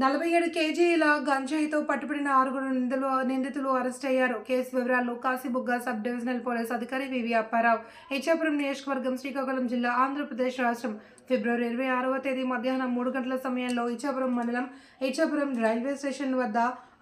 47 కేజీల గంజాయితో పట్టుబడిన 6 నిందితులు అరెస్ట్ అయ్యారు. కేసు వివరాలు కాశీబుగ్గ సబ్ డివిజనల్ పోలీస్ అధికారి వివి అప్పారావు, ఇచ్చాపురం నియోజకవర్గం, శ్రీకాకుళం జిల్లా, ఆంధ్రప్రదేశ్ రాష్ట్రం. ఫిబ్రవరి 26వ తేదీ మధ్యాహ్నం 3 గంటల సమయంలో ఇచ్చాపురం మండలం ఇచ్చాపురం రైల్వే స్టేషన్ వద్ద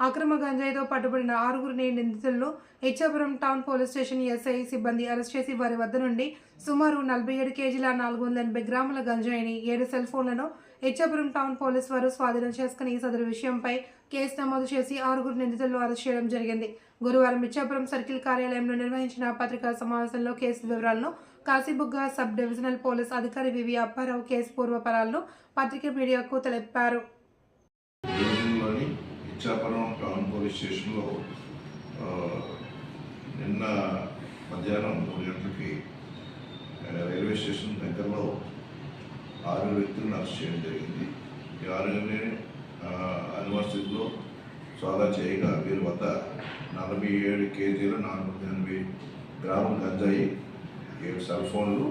అక్రమ గంజాయితో పట్టుబడిన 6 నిందితులను Ichchapuram town police station SI సిబ్బంది అరెస్ట్ చేసి వారి వద్ద నుండి సుమారు 47 కేజీల 480 గ్రాముల గంజాయిని, 7 సెల్ ఫోన్లను ఇచ్చాపురం టౌన్ పోలీస్ వారు స్వాధీనం చేసుకుని సదరు విషయంపై కేసు నమోదు చేసి 6 నిందితులను అరెస్ట్ చేయడం జరిగింది. గురువారం ఇచ్చాపురం సర్కిల్ కార్యాలయంలో నిర్వహించిన పత్రికా సమావేశంలో కేసు వివరాలను కాశీబుగ్గ సబ్ డివిజనల్ పోలీస్ అధికారి వివి అప్పారావు కేసు పూర్వపరాలను పత్రికా మీడియాకు తెలిపారు. ఇచ్చాపురం టౌన్ పోలీస్ స్టేషన్లో నిన్న మధ్యాహ్నం 3 గంటలకి రైల్వే స్టేషన్ దగ్గరలో 6 వ్యక్తులను అరెస్ట్ చేయడం జరిగింది. ఈ 6 అనువర్సిటీలో సోదా చేయగా వీరి వద్ద 47 కేజీల 480 గ్రాముల గంజాయి, 7 సెల్ ఫోన్లు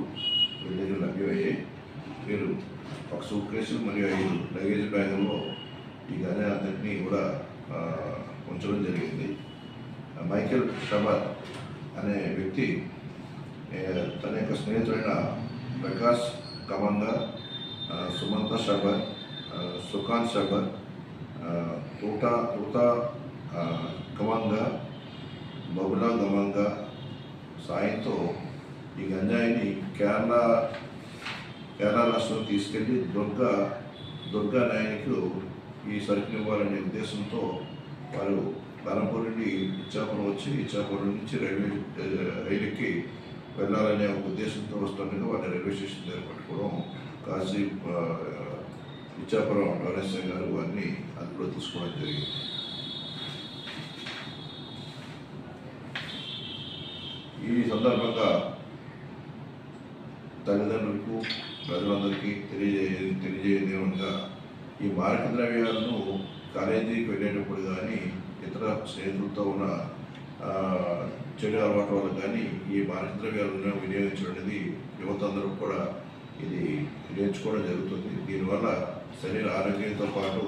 వీరి దగ్గర లభ్యమయ్యాయి. వీరు ఒక సూట్ కేసులు మరియు 5 లగేజ్ బ్యాగుల్లో ఈ గంజాయి అంతటినీ కూడా ఉంచడం జరిగింది. మైకేల్ షబర్ అనే వ్యక్తి తన యొక్క స్నేహితుడైన ప్రకాష్ కమంగా, సుమంత షబర్, సుఖాంత్ షబర్, తూతా గమంగా, బబులా గమంగా సాయంతో ఈ గంజాయిని కేరళ రాష్ట్రం తీసుకెళ్లి దుర్గా నాయకులు ఈ సరుకులు ఇవ్వాలనే ఉద్దేశంతో వారు ధర్మపురి నుండి ఇచ్చాపురం వచ్చి ఇచ్చాపురం నుంచి రైలుకి వెళ్ళాలనే ఒక ఉద్దేశంతో వస్తుండగా వారిని రైల్వే స్టేషన్ దగ్గర పట్టుకోవడం కాశీ ఇచ్చాపురం డోనేశ్వర గారు వారిని అదుపులో తీసుకోవడం జరిగింది. ఈ సందర్భంగా తల్లిదండ్రులకు ప్రజలందరికీ తెలియజేయడం ఏమనగా ఈ మారక ద్రవ్యాలను కాలేజీకి వెళ్ళేటప్పుడు కానీ ఇతర స్నేహితులతో ఉన్న చెడు అలవాటు వల్ల కానీ ఈ మారక ద్రవ్యాలను వినియోగించడం అనేది యువత అందరూ కూడా ఇది నేర్చుకోవడం జరుగుతుంది. దీనివల్ల శరీర ఆరోగ్యంతో పాటు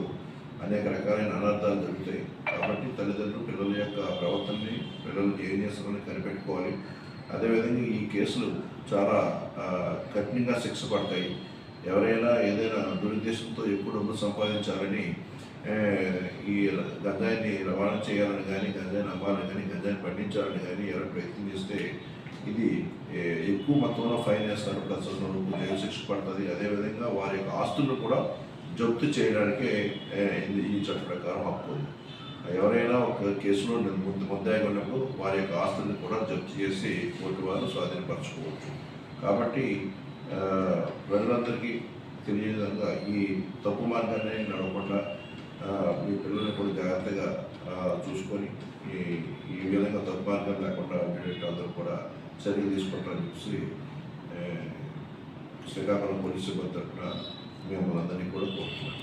అనేక రకాలైన అనర్థాలు జరుగుతాయి. కాబట్టి తల్లిదండ్రులు పిల్లల యొక్క ప్రవర్తనని, పిల్లలు ఏం చేస్తారని కనిపెట్టుకోవాలి. అదేవిధంగా ఈ కేసులు చాలా కఠినంగా శిక్ష పడతాయి. ఎవరైనా ఏదైనా దురుద్దేశంతో ఎక్కువ డబ్బులు సంపాదించాలని ఈ గంజాయిని రవాణా చేయాలని కానీ, గంజాయిని అమ్మాలని కానీ, గంజాయిని పండించాలని కానీ ఎవరైనా ప్రయత్నం చేస్తే ఇది ఎక్కువ మొత్తంలో ఫైన్ వేస్తారు, ప్లస్ జైలు శిక్ష పడుతుంది. అదేవిధంగా వారి యొక్క ఆస్తులను కూడా జప్తు చేయడానికి ఈ చట్ట ప్రకారం హక్కు ఉంది. ఎవరైనా ఒక కేసులో ముద్దాయిగా ఉన్నప్పుడు వారి యొక్క ఆస్తులను కూడా జప్తు చేసి కోర్టు వారు స్వాధీనపరచుకోవచ్చు. కాబట్టి ప్రజలందరికీ తెలియని విధంగా ఈ తప్పు మార్గాన్ని నడవకుండా మీ పిల్లల్ని కూడా జాగ్రత్తగా చూసుకొని ఈ విధంగా తప్పు మార్గాలు లేకుండా అందరూ కూడా చర్యలు తీసుకుంటారని చెప్పి శ్రీకాకుళం పోలీసు సిబ్బంది తరఫున మేము అందరినీ కూడా కోరుతున్నాం.